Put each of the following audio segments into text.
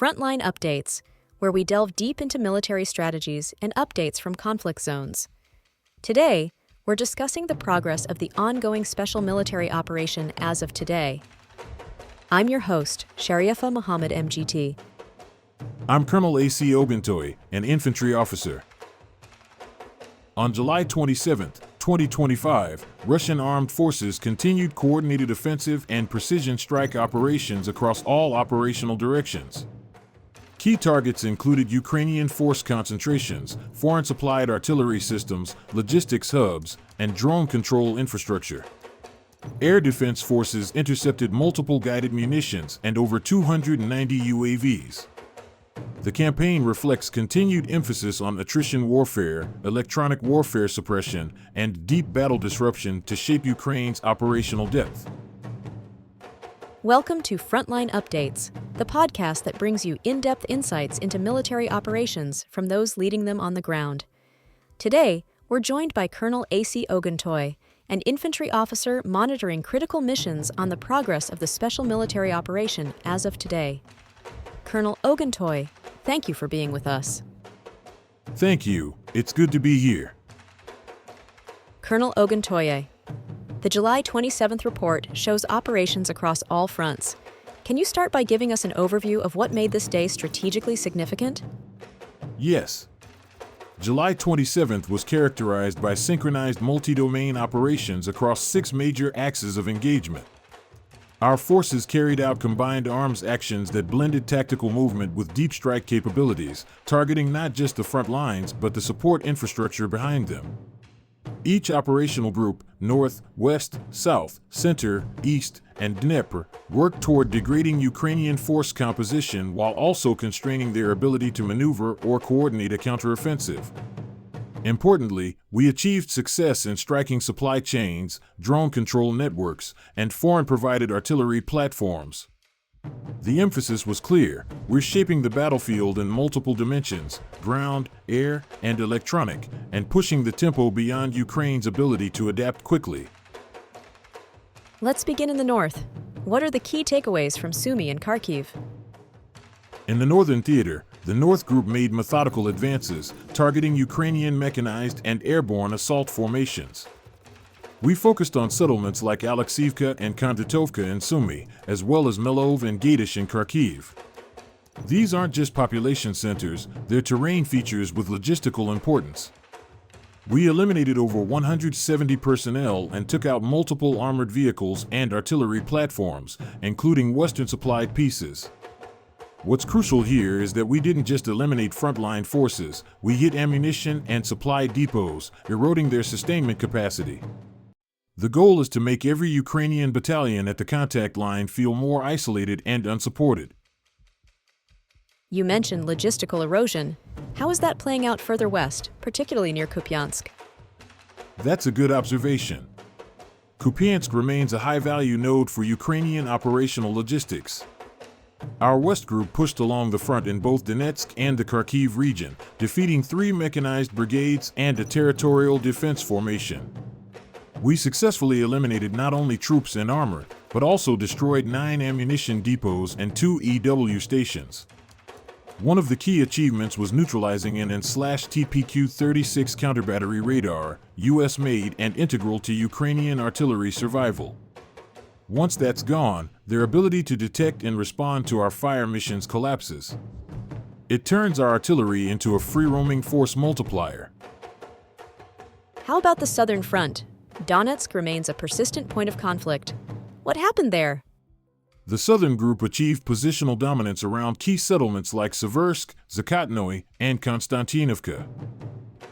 Frontline Updates, where we delve deep into military strategies and updates from conflict zones. Today, we're discussing the progress of the ongoing special military operation as of today. I'm your host, Sharifa Muhammad MGT. I'm Colonel A.C. Oguntoye, an infantry officer. On July 27, 2025, Russian armed forces continued coordinated offensive and precision strike operations across all operational directions. Key targets included Ukrainian force concentrations, foreign-supplied artillery systems, logistics hubs, and drone control infrastructure. Air defense forces intercepted multiple guided munitions and over 290 UAVs. The campaign reflects continued emphasis on attrition warfare, electronic warfare suppression, and deep battle disruption to shape Ukraine's operational depth. Welcome to Frontline Updates, the podcast that brings you in-depth insights into military operations from those leading them on the ground. Today, we're joined by Colonel A.C. Oguntoye, an infantry officer monitoring critical missions on the progress of the special military operation as of today. Colonel Oguntoye, thank you for being with us. Thank you. It's good to be here. Colonel Oguntoye, the July 27th report shows operations across all fronts. Can you start by giving us an overview of what made this day strategically significant? Yes. July 27th was characterized by synchronized multi-domain operations across 6 major axes of engagement. Our forces carried out combined arms actions that blended tactical movement with deep strike capabilities, targeting not just the front lines but the support infrastructure behind them. Each operational group, North, West, South, Center, East, and Dnepr, worked toward degrading Ukrainian force composition while also constraining their ability to maneuver or coordinate a counteroffensive. Importantly, we achieved success in striking supply chains, drone control networks, and foreign-provided artillery platforms. The emphasis was clear: we're shaping the battlefield in multiple dimensions, ground, air, and electronic, and pushing the tempo beyond Ukraine's ability to adapt quickly. Let's begin in the north. What are the key takeaways from Sumy and Kharkiv? In the northern theater, the North Group made methodical advances, targeting Ukrainian mechanized and airborne assault formations. We focused on settlements like Aleksivka and Kondratovka in Sumy, as well as Melov and Gadish in Kharkiv. These aren't just population centers, they're terrain features with logistical importance. We eliminated over 170 personnel and took out multiple armored vehicles and artillery platforms, including Western-supplied pieces. What's crucial here is that we didn't just eliminate frontline forces, we hit ammunition and supply depots, eroding their sustainment capacity. The goal is to make every Ukrainian battalion at the contact line feel more isolated and unsupported. You mentioned logistical erosion. How is that playing out further west, particularly near Kupiansk? That's a good observation. Kupiansk remains a high-value node for Ukrainian operational logistics. Our West Group pushed along the front in both Donetsk and the Kharkiv region, defeating 3 mechanized brigades and a territorial defense formation. We successfully eliminated not only troops and armor, but also destroyed 9 ammunition depots and 2 EW stations. One of the key achievements was neutralizing an N/TPQ-36 counterbattery radar, US-made and integral to Ukrainian artillery survival. Once that's gone, their ability to detect and respond to our fire missions collapses. It turns our artillery into a free-roaming force multiplier. How about the southern front? Donetsk remains a persistent point of conflict. What happened there? The Southern Group achieved positional dominance around key settlements like Seversk, Zakotnoye, and Konstantinovka.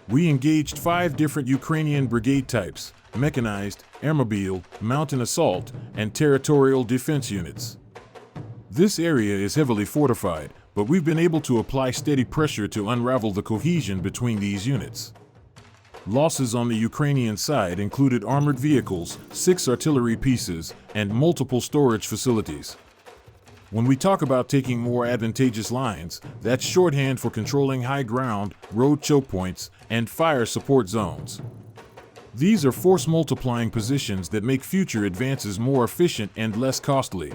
We engaged 5 different Ukrainian brigade types: mechanized, airmobile, mountain assault, and territorial defense units. This area is heavily fortified, but we've been able to apply steady pressure to unravel the cohesion between these units. Losses on the Ukrainian side included armored vehicles, 6 artillery pieces, and multiple storage facilities. When we talk about taking more advantageous lines, that's shorthand for controlling high ground, road choke points, and fire support zones. These are force-multiplying positions that make future advances more efficient and less costly.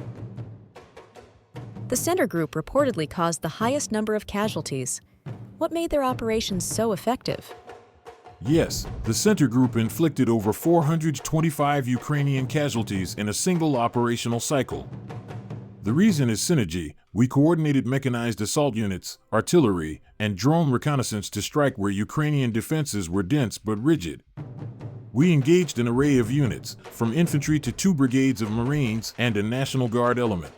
The center group reportedly caused the highest number of casualties. What made their operations so effective? Yes, the center group inflicted over 425 Ukrainian casualties in a single operational cycle. The reason is synergy. We coordinated mechanized assault units, artillery, and drone reconnaissance to strike where Ukrainian defenses were dense but rigid. We engaged an array of units, from infantry to 2 brigades of Marines and a National Guard element.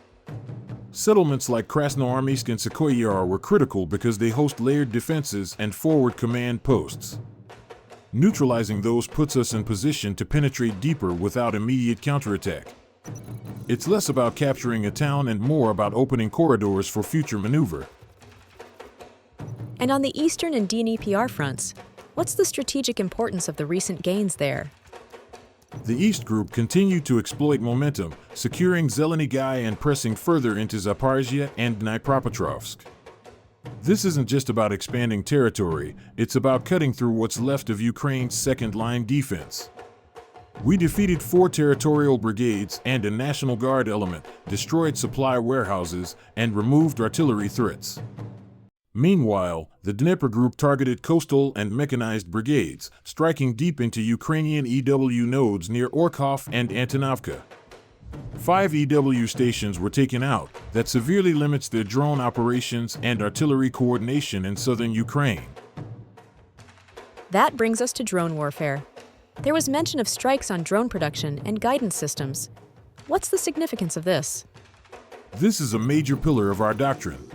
Settlements like Krasnoarmeysk and Sukoyar were critical because they host layered defenses and forward command posts. Neutralizing those puts us in position to penetrate deeper without immediate counterattack. It's less about capturing a town and more about opening corridors for future maneuver. And on the eastern and Dnepr fronts, what's the strategic importance of the recent gains there? The East Group continued to exploit momentum, securing Zeleny and pressing further into Zaporizhzhia and Dnipropetrovsk. This isn't just about expanding territory, it's about cutting through what's left of Ukraine's second-line defense. We defeated 4 territorial brigades and a National Guard element, destroyed supply warehouses, and removed artillery threats. Meanwhile, the Dnieper Group targeted coastal and mechanized brigades, striking deep into Ukrainian EW nodes near Orkhov and Antonovka. 5 EW stations were taken out. That severely limits their drone operations and artillery coordination in southern Ukraine. That brings us to drone warfare. There was mention of strikes on drone production and guidance systems. What's the significance of this? This is a major pillar of our doctrine.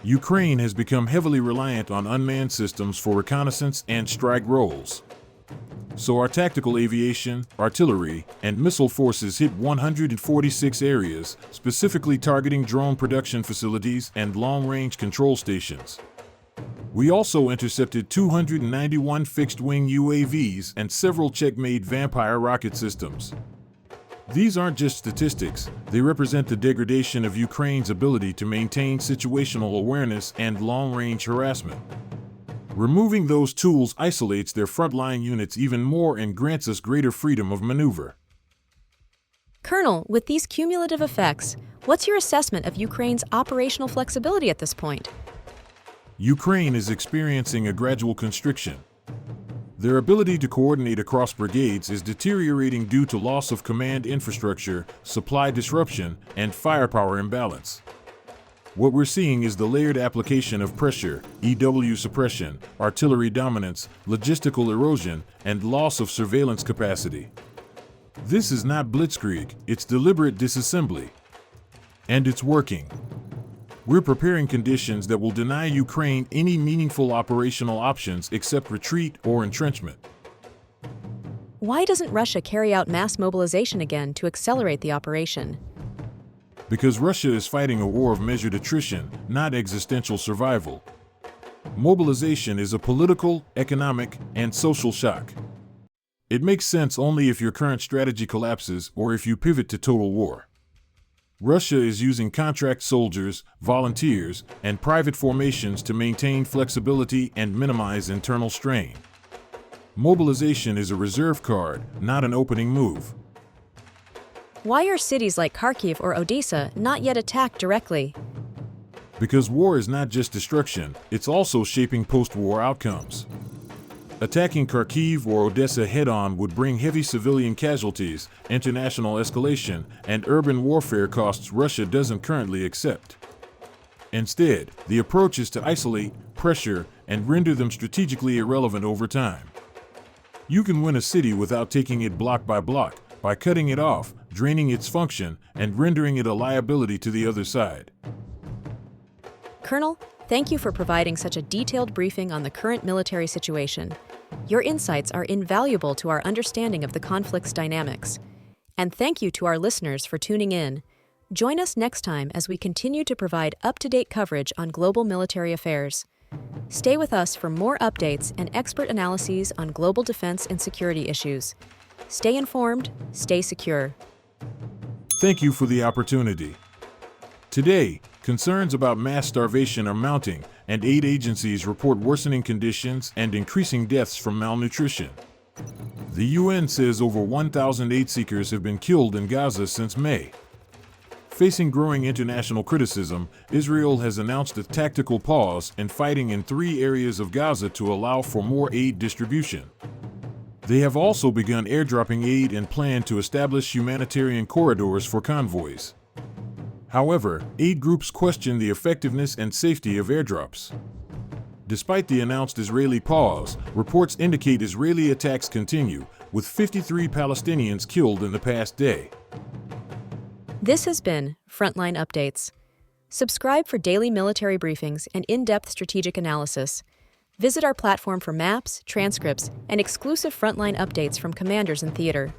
Ukraine has become heavily reliant on unmanned systems for reconnaissance and strike roles. So our tactical aviation, artillery, and missile forces hit 146 areas, specifically targeting drone production facilities and long-range control stations. We also intercepted 291 fixed-wing UAVs and several Czech-made Vampire rocket systems. These aren't just statistics, they represent the degradation of Ukraine's ability to maintain situational awareness and long-range harassment. Removing those tools isolates their frontline units even more and grants us greater freedom of maneuver. Colonel, with these cumulative effects, what's your assessment of Ukraine's operational flexibility at this point? Ukraine is experiencing a gradual constriction. Their ability to coordinate across brigades is deteriorating due to loss of command infrastructure, supply disruption, and firepower imbalance. What we're seeing is the layered application of pressure, EW suppression, artillery dominance, logistical erosion, and loss of surveillance capacity. This is not blitzkrieg, it's deliberate disassembly. And it's working. We're preparing conditions that will deny Ukraine any meaningful operational options except retreat or entrenchment. Why doesn't Russia carry out mass mobilization again to accelerate the operation? Because Russia is fighting a war of measured attrition, not existential survival. Mobilization is a political, economic, and social shock. It makes sense only if your current strategy collapses or if you pivot to total war. Russia is using contract soldiers, volunteers, and private formations to maintain flexibility and minimize internal strain. Mobilization is a reserve card, not an opening move. Why are cities like Kharkiv or Odessa not yet attacked directly? Because war is not just destruction, it's also shaping post-war outcomes. Attacking Kharkiv or Odessa head-on would bring heavy civilian casualties, international escalation, and urban warfare costs Russia doesn't currently accept. Instead, the approach is to isolate, pressure, and render them strategically irrelevant over time. You can win a city without taking it block by block, by cutting it off, draining its function, and rendering it a liability to the other side. Colonel, thank you for providing such a detailed briefing on the current military situation. Your insights are invaluable to our understanding of the conflict's dynamics. And thank you to our listeners for tuning in. Join us next time as we continue to provide up-to-date coverage on global military affairs. Stay with us for more updates and expert analyses on global defense and security issues. Stay informed, stay secure. Thank you for the opportunity. Today, concerns about mass starvation are mounting, and aid agencies report worsening conditions and increasing deaths from malnutrition. The UN says over 1,000 aid seekers have been killed in Gaza since May. Facing growing international criticism, Israel has announced a tactical pause in fighting in 3 areas of Gaza to allow for more aid distribution. They have also begun airdropping aid and plan to establish humanitarian corridors for convoys. However, aid groups question the effectiveness and safety of airdrops. Despite the announced Israeli pause, reports indicate Israeli attacks continue, with 53 Palestinians killed in the past day. This has been Frontline Updates. Subscribe for daily military briefings and in-depth strategic analysis. Visit our platform for maps, transcripts, and exclusive frontline updates from commanders in theater.